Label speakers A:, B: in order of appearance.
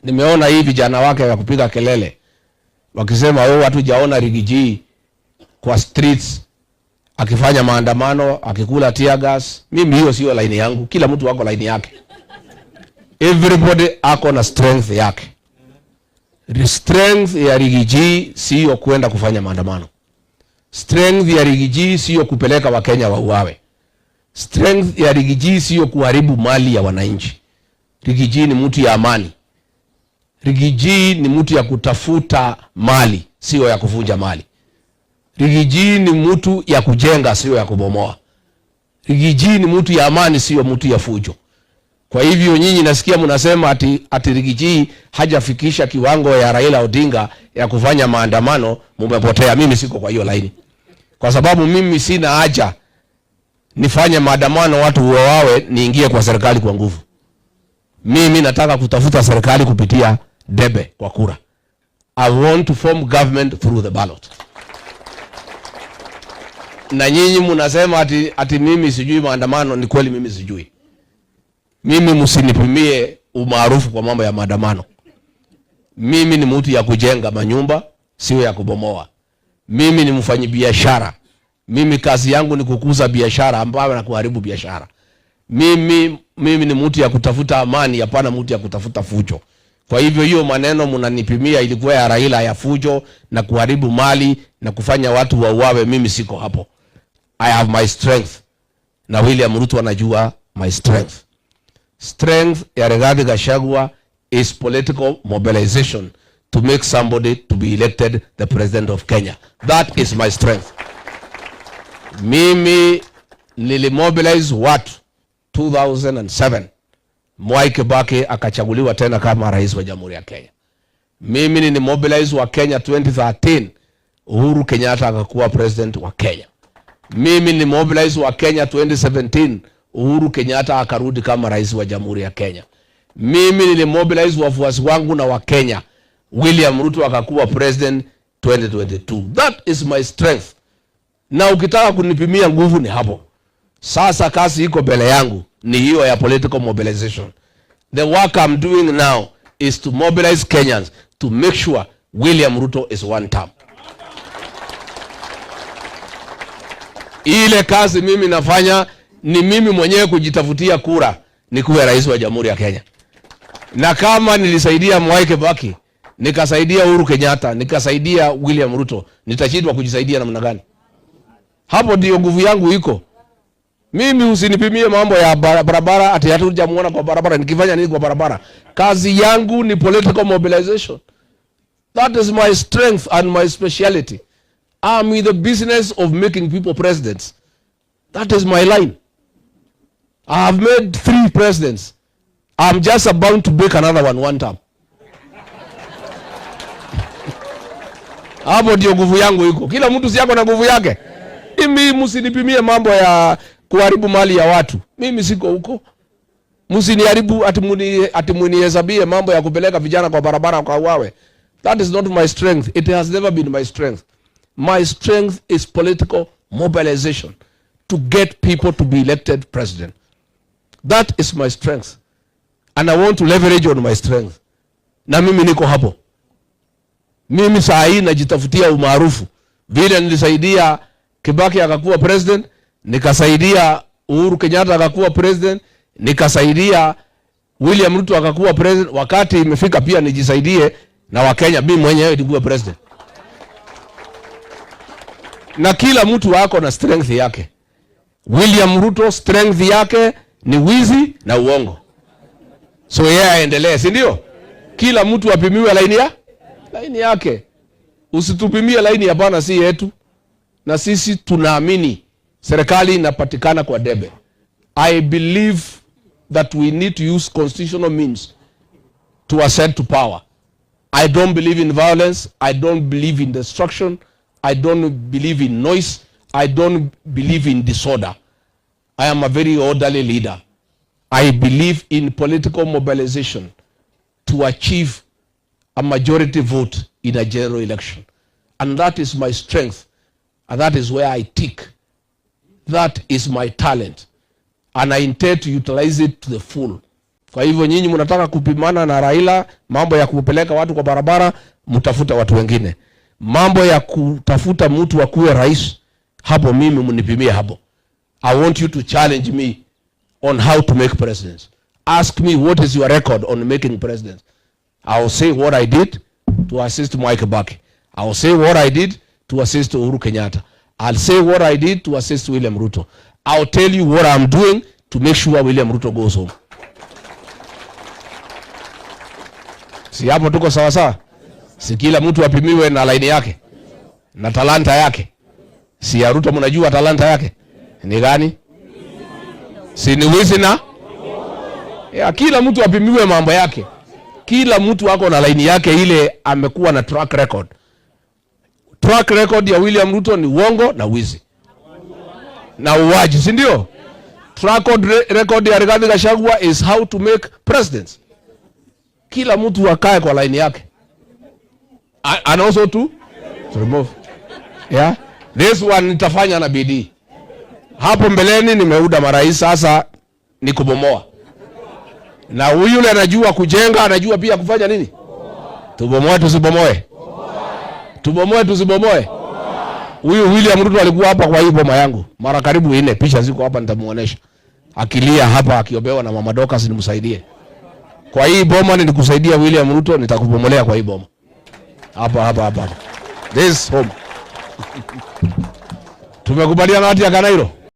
A: Nimeona hii vijana wake ya kupiga kelele wakisema watu jaona Rigiji kwa streets akifanya maandamano, akikula tear gas. Mimi hiyo sio line yangu. Kila mtu wako line yake. Everybody ako na strength yake. The strength ya Rigiji sio kwenda kufanya maandamano. Strength ya Rigiji sio kupeleka Wakenya wauawe. Strength ya Rigiji sio kuharibu mali ya wananchi. Rigiji ni mtu ya amani. Rigiji ni mtu ya kutafuta mali, sio ya kuvunja mali. Rigiji ni mtu ya kujenga, sio ya kubomoa. Rigiji ni mtu ya amani, sio mtu ya fujo. Kwa hivyo nyinyi nasikia mnasema ati Rigiji hajafikisha kiwango ya Raila Odinga ya kufanya maandamano, mumepotea. Mimi siko kwa hiyo laini. Kwa sababu mimi sina haja nifanye maandamano watu wawe niingie kwa serikali kwa nguvu. Mimi nataka kutafuta serikali kupitia debe kwa kura. I want to form government through the ballot. Na nyinyi mnasema ati mimi sijui maandamano. Ni kweli mimi sijui. Mimi msinipimie umaarufu kwa mambo ya maandamano. Mimi ni mtu ya kujenga manyumba, sio ya kubomoa. Mimi ni mfanyabiashara. Mimi kazi yangu ni kukuza biashara ambayo na kuharibu biashara. Mimi ni mtu ya kutafuta amani, hapana mtu ya kutafuta fujo. Kwa hivyo hiyo maneno mnanipimia ilikuwa ya Raila ya fujo na kuharibu mali na kufanya watu wauawe. Mimi siko hapo. I have my strength. Na William Ruto anajua my strength. Strength ya Rigathi Gachagua is political mobilization to make somebody to be elected the president of Kenya. That is my strength. Mimi nilimobilize watu 2007. Mwai Kibaki akachaguliwa tena kama rais wa Jamhuri ya Kenya. Mimi nilimobilize wa Kenya 2013. Uhuru Kenyatta akakuwa president wa Kenya. Mimi nilimobilize wa Kenya 2017. Uhuru Kenyatta akarudi kama rais wa Jamhuri ya Kenya. Mimi nilimobilize wafuasi wangu na wa Kenya. William Ruto akakuwa president 2022. That is my strength. Na ukitaka kunipimia nguvu ni hapo. Sasa kazi iko mbele yangu ni hiyo ya political mobilization. The work I'm doing now is to mobilize Kenyans to make sure William Ruto is one term. Ile kazi mimi nafanya ni mimi mwenyewe kujitafutia kura nikuwe rais wa Jamhuri ya Kenya. Na kama nilisaidia Mwai Kibaki, nikasaidia Uhuru Kenyatta, nikasaidia William Ruto, nitashindwa kujisaidia namna gani? Hapo ndio nguvu yangu iko. Mimi usinipimie mambo ya barabara ati hatujamuona kwa barabara. Nikifanya nini kwa barabara? Kazi yangu ni political mobilization. That is my strength and my speciality. I'm in the business of making people presidents. That is my line. I have made 3 presidents. I'm just about to make another one time. Hapo ndio nguvu yangu iko. Kila mtu si yako na nguvu yake. Mimi msinipimie mambo ya kuharibu mali ya watu. Mimi siko huko. Msiniharibu ati munihesabie mambo ya kupeleka vijana kwa barabara kwa uawe. That is not my strength. It has never been my strength. My strength is political mobilization to get people to be elected president. That is my strength. And I want to leverage on my strength. Na mimi niko hapo. Mimi saa hii najitafutia umaarufu. Vile nilisaidia Kibaki akakuwa president, nikasaidia Uhuru Kenyatta akakuwa president, nikasaidia William Ruto akakuwa president. Wakati imefika pia nijisaidie na Wakenya mimi mwenyewe nikuwe president. Na kila mtu wako na strength yake. William Ruto strength yake ni wizi na uongo. So yeye aendelee, si ndio? Kila mtu apimiwe laini yake. Usitupimie laini ya bana si yetu. Na sisi tunaamini serikali inapatikana kwa debe. I believe that we need to use constitutional means to ascend to power. I don't believe in violence. I don't believe in destruction. I don't believe in noise. I don't believe in disorder. I am a very orderly leader. I believe in political mobilization to achieve a majority vote in a general election. And that is my strength. And that is where I tick. That is my talent. And I intend to utilize it to the full. Kwa hivyo nyinyi mnataka kupimana na Raila mambo ya kupeleka watu kwa barabara, mtafuta watu wengine. Mambo ya kutafuta mtu wa kuwe rais, hapo mimi mnipimie hapo. I want you to challenge me on how to make presidents. Ask me what is your record on making presidents. I will say what I did to assist Mwai Kibaki. I will say what I did to assist Uhuru Kenyatta. I'll say what I did to assist William Ruto. I'll tell you what I'm doing to make sure William Ruto goes home. Si hapo tuko sawa sawa? Si kila mtu apimiwe na laini yake na talanta yake? Si ya Ruto mnajua talanta yake ni gani? Si ni wizi na? Ya, kila mtu apimiwe mambo yake. Kila mtu wako na laini yake ile amekuwa na track record. Track record ya William Ruto ni uongo na wizi na uwaji, si ndio? Track record ya Rigathi Gachagua is how to make presidents. Kila mtu akae kwa line yake. And also to remove. Yeah. This one nitafanya na bidii. Hapo mbeleni nimeuda marais, sasa ni kubomoa. Na huyu yule anajua kujenga, anajua pia kufanya nini? Tubomoe tusibomoe. Tubomoe tusibomoe. Huyu William Ruto alikuwa hapa kwa hii boma yangu mara karibu 4, picha ziko hapa nitamuonesha. Akilia hapa akiobewa na Mama Dorcas nimsaidie. Kwa hii boma nilikusaidia William Ruto, nitakubomolea kwa hii boma. Hapa. This home. Tumekubaliana hati ya Kanairo.